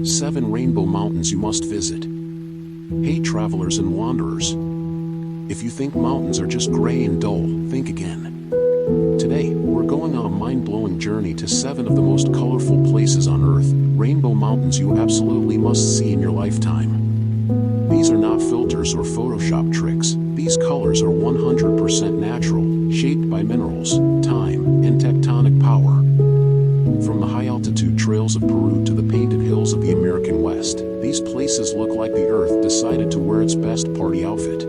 7 Rainbow Mountains you must visit. Hey travelers and wanderers. If you think mountains are just gray and dull, think again. Today, we're going on a mind-blowing journey to 7 of the most colorful places on Earth, Rainbow Mountains you absolutely must see in your lifetime. These are not filters or Photoshop tricks. These colors are 100% natural, shaped by minerals, time, and tectonic power. From the high-altitude trails of Peru to the painted hills of the American West, these places look like the Earth decided to wear its best party outfit.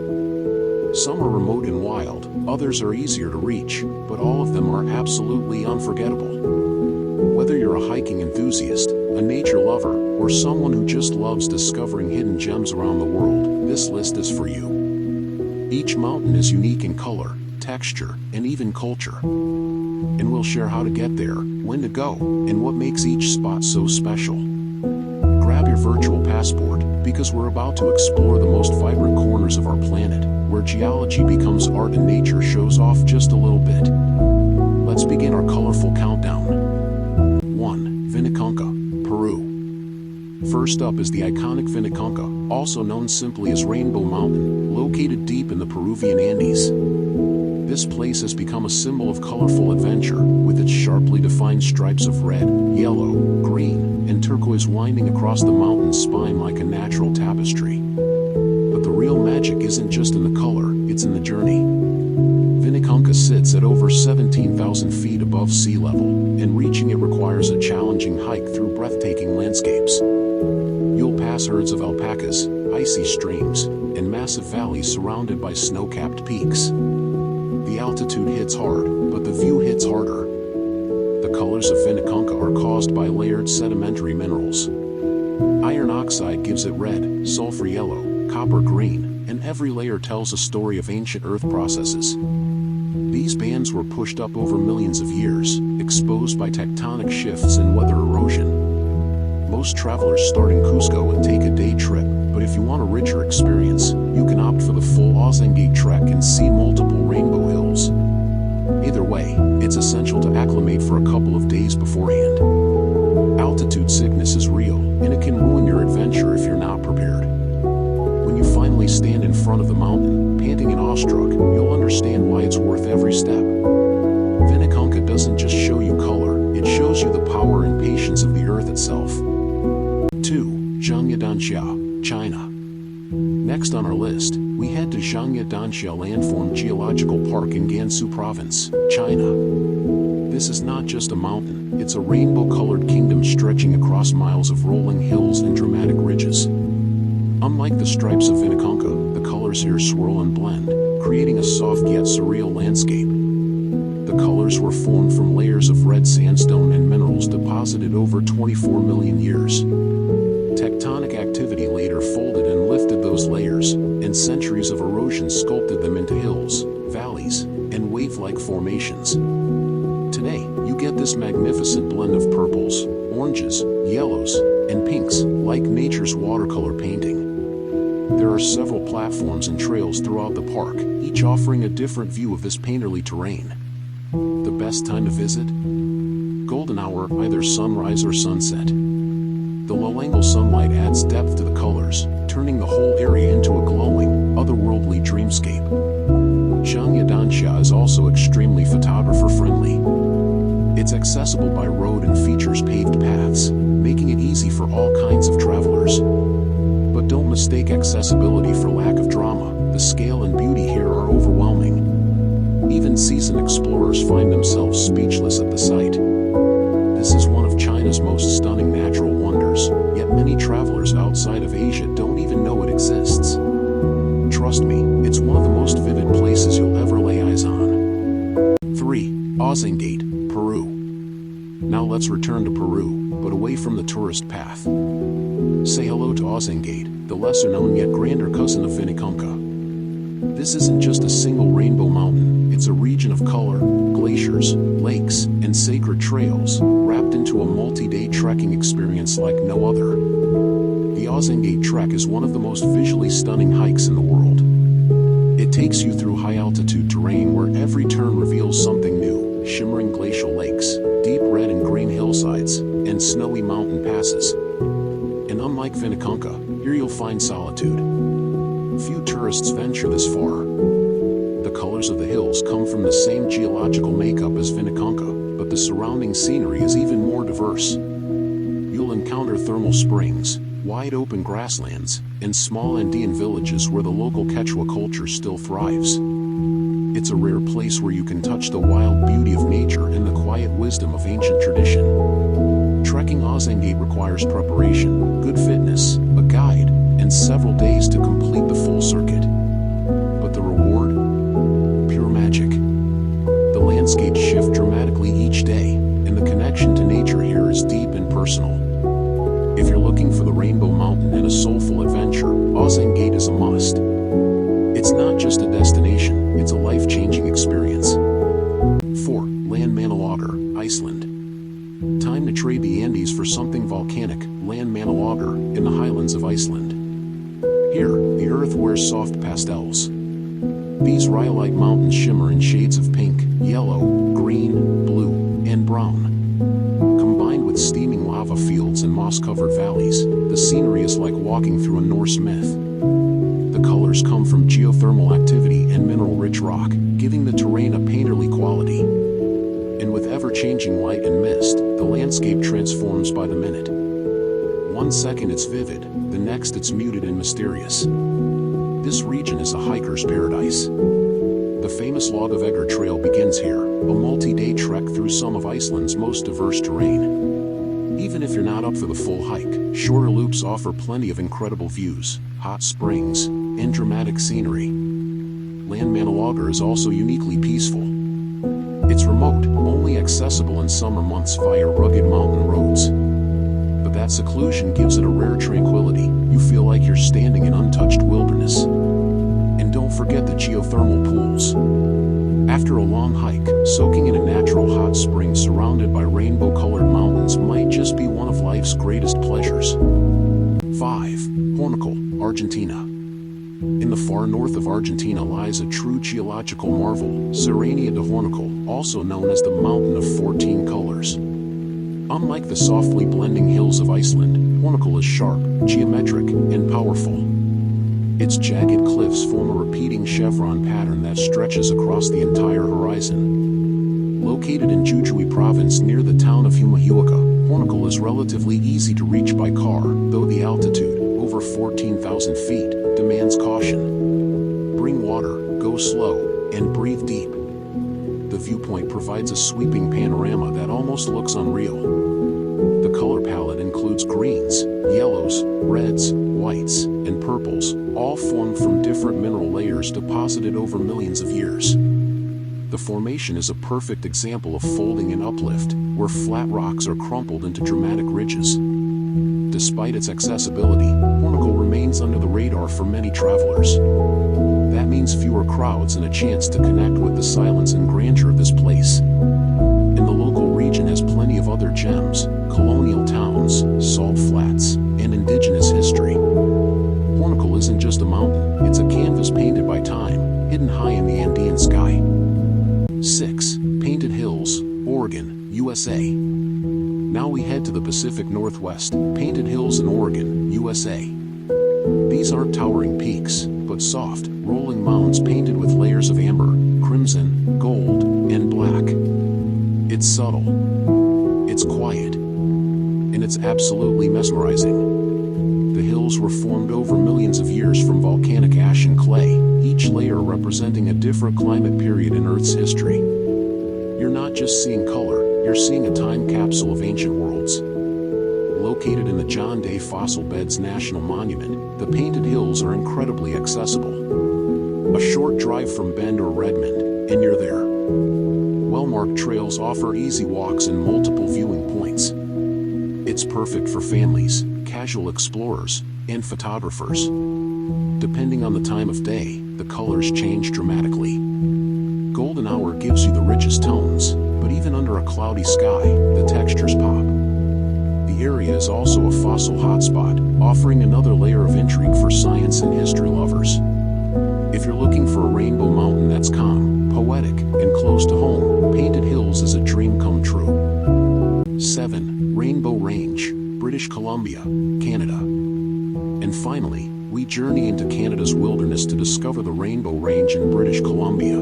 Some are remote and wild, others are easier to reach, but all of them are absolutely unforgettable. Whether you're a hiking enthusiast, a nature lover, or someone who just loves discovering hidden gems around the world, this list is for you. Each mountain is unique in color, texture, and even culture. And we'll share how to get there, when to go, and what makes each spot so special. Grab your virtual passport, because we're about to explore the most vibrant corners of our planet, where geology becomes art and nature shows off just a little bit. Let's begin our colorful countdown. 1. Vinicunca, Peru. First up is the iconic Vinicunca, also known simply as Rainbow Mountain, located deep in the Peruvian Andes. This place has become a symbol of colorful adventure, with its sharply defined stripes of red, yellow, green, and turquoise winding across the mountain's spine like a natural tapestry. But the real magic isn't just in the color, it's in the journey. Vinicunca sits at over 17,000 feet above sea level, and reaching it requires a challenging hike through breathtaking landscapes. You'll pass herds of alpacas, icy streams, and massive valleys surrounded by snow-capped peaks. The altitude hits hard, but the view hits harder. The colors of Vinicunca are caused by layered sedimentary minerals. Iron oxide gives it red, sulfur yellow, copper green, and every layer tells a story of ancient Earth processes. These bands were pushed up over millions of years, exposed by tectonic shifts and weather erosion. Most travelers start in Cusco and take a day trip, but if you want a richer experience, you can opt for the full Ozangate trek and see multiple rainbow hills. Either way, it's essential to acclimate for a couple of days beforehand. Altitude sickness is real, and it can ruin your adventure if you're not prepared. When you finally stand in front of the mountain, panting and awestruck, you'll understand why it's worth every step. Vinicunca doesn't just show you color, it shows you the power and patience of the Earth itself. 2. Zhangyadanxia, China. Next on our list, we head to Zhangyadanxia Landform Geological Park in Gansu Province, China. This is not just a mountain, it's a rainbow-colored kingdom stretching across miles of rolling hills and dramatic ridges. Unlike the stripes of Vinicunca, the colors here swirl and blend, creating a soft yet surreal landscape. The colors were formed from layers of red sandstone and minerals deposited over 24 million years. Tectonic activity later folded and lifted those layers, and centuries of erosion sculpted them into hills, valleys, and wave-like formations. Today, you get this magnificent blend of purples, oranges, yellows, and pinks, like nature's watercolor painting. There are several platforms and trails throughout the park, each offering a different view of this painterly terrain. The best time to visit? Golden hour, either sunrise or sunset. The low-angle sunlight adds depth to the colors, turning the whole area into a glowing, otherworldly dreamscape. Zhangyadanxia is also extremely photographer-friendly. It's accessible by road and features paved paths, making it easy for all kinds of travelers. But don't mistake accessibility for lack of drama, the scale and beauty here are overwhelming. Even seasoned explorers find themselves speechless at the sight. This is one of China's most stunning natural wonders, yet many travelers outside of Asia don't even know it exists. Trust me, it's one of the most vivid places you'll ever lay eyes on. 3. Ozangate, Peru. Now let's return to Peru, but away from the tourist path. Say hello to Ozangate, the lesser-known yet grander cousin of Vinicunca. This isn't just a single rainbow mountain, it's a region of color, glaciers, lakes, and sacred trails, wrapped into a multi-day trekking experience like no other. The Ozangate Trek is one of the most visually stunning hikes in the world. It takes you through high-altitude terrain where every turn reveals something new, shimmering glacial lakes, deep red and green hillsides, and snowy mountain passes. And Unlike Winneconka, here you'll find solitude. Few tourists venture this far. The colors of the hills come from the same geological makeup as Winneconka, but the surrounding scenery is even more diverse. You'll encounter thermal springs, wide open grasslands, and small Andean villages where the local Quechua culture still thrives. It's a rare place where you can touch the wild beauty of nature and the quiet wisdom of ancient tradition. Trekking Ozangate requires preparation, good fitness, a guide, and several days to complete the full circuit. But the reward? Pure magic. The landscapes shift dramatically each day, and the connection to nature here is deep and personal. If you're looking for the Rainbow Mountain and a soulful adventure, Ozangate is a must. It's not just a destination, it's a life-changing experience. 4. Landmannalaugar, Iceland. Time to trade the Andes for something volcanic, Landmannalaugar, in the highlands of Iceland. Here, the earth wears soft pastels. These rhyolite mountains shimmer in shades of pink, yellow, green, blue, and brown. Combined with steaming lava fields and moss-covered valleys, the scenery is like walking through a Norse myth. The colors come from geothermal activity and mineral-rich rock, giving the terrain a painterly quality. And with ever-changing light and mist, the landscape transforms by the minute. One second it's vivid, the next it's muted and mysterious. This region is a hiker's paradise. The famous Laugavegur Trail begins here, a multi-day trek through some of Iceland's most diverse terrain. Even if you're not up for the full hike, shorter loops offer plenty of incredible views, hot springs, and dramatic scenery. Landmannalaugar is also uniquely peaceful. It's remote, only accessible in summer months via rugged mountain roads. But that seclusion gives it a rare tranquility. You feel like you're standing in untouched wilderness. And don't forget the geothermal pools. After a long hike, soaking in a natural hot spring surrounded by rainbow-colored mountains might just be one of life's greatest pleasures. 5. Hornochal, Argentina. In the far north of Argentina lies a true geological marvel, Serranía de Hornochal, also known as the Mountain of 14 Colors. Unlike the softly blending hills of Iceland, Hornochal is sharp, geometric, and powerful. Its jagged cliffs form a repeating chevron pattern that stretches across the entire horizon. Located in Jujuy province near the town of Humahuaca, Hornochal is relatively easy to reach by car, though the altitude, over 14,000 feet, demands caution. Bring water, go slow, and breathe deep. The viewpoint provides a sweeping panorama that almost looks unreal. The color palette includes greens, yellows, reds, whites, and purples, all formed from different mineral layers deposited over millions of years. The formation is a perfect example of folding and uplift, where flat rocks are crumpled into dramatic ridges. Despite its accessibility, Hornochal remains under the radar for many travelers. That means fewer crowds and a chance to connect with the silence and grandeur of this place. And the local region has plenty of other gems, colonial towns, salt flats, and indigenous history. Hornochal isn't just a mountain, it's a canvas painted by time, hidden high in the Andean sky. 6. Painted Hills, Oregon, USA. Now we head to the Pacific Northwest, Painted Hills in Oregon, USA. These aren't towering peaks, but soft, rolling mounds painted with layers of amber, crimson, gold, and black. It's subtle. It's quiet. And it's absolutely mesmerizing. The hills were formed over millions of years from volcanic ash and clay, each layer representing a different climate period in Earth's history. You're not just seeing color, you're seeing a time capsule of ancient worlds. Located in the John Day Fossil Beds National Monument, the Painted Hills are incredibly accessible. A short drive from Bend or Redmond, and you're there. Well-marked trails offer easy walks and multiple viewing points. It's perfect for families, casual explorers, and photographers. Depending on the time of day, the colors change dramatically. Golden hour gives you the richest tones, but even under a cloudy sky, the textures pop. The area is also a fossil hotspot, offering another layer of intrigue for science and history lovers. If you're looking for a rainbow mountain that's calm, poetic, and close to home, Painted Hills is a dream come true. 7. Rainbow Range, British Columbia, Canada. And finally, we journey into Canada's wilderness to discover the Rainbow Range in British Columbia.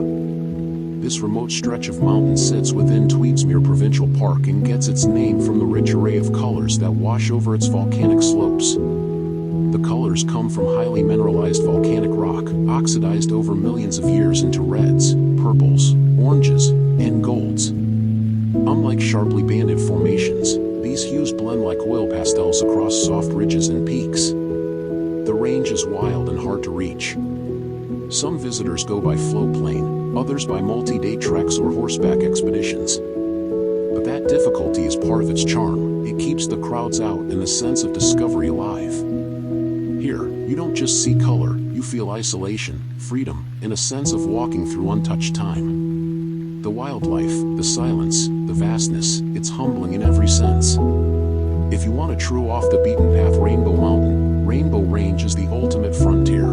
This remote stretch of mountain sits within Tweedsmuir Provincial Park and gets its name from the rich array of colors that wash over its volcanic slopes. The colors come from highly mineralized volcanic rock, oxidized over millions of years into reds, purples, oranges, and golds. Unlike sharply banded formations, these hues blend like oil pastels across soft ridges and peaks. The range is wild and hard to reach. Some visitors go by float plane, others by multi-day treks or horseback expeditions. But that difficulty is part of its charm. It keeps the crowds out and the sense of discovery alive. Here, you don't just see color, you feel isolation, freedom, and a sense of walking through untouched time. The wildlife, the silence, the vastness, it's humbling in every sense. If you want a true off-the-beaten-path Rainbow Range is the ultimate frontier.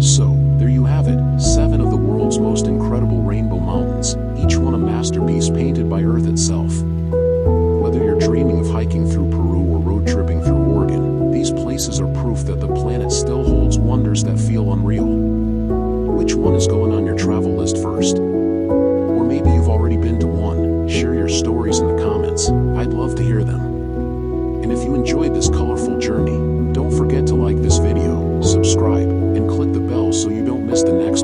So, there you have it, 7 of the world's most incredible rainbow mountains, each one a masterpiece painted by Earth itself. Whether you're dreaming of hiking through Peru or road tripping through Oregon, these places are proof that the planet still holds wonders that feel unreal. Which one is going on your travel list first? Or maybe you've already been to one. Share your stories in the comments. I'd love to hear them. And if you enjoyed this colorful journey, don't forget to like this video, subscribe, and click the bell so you don't miss the next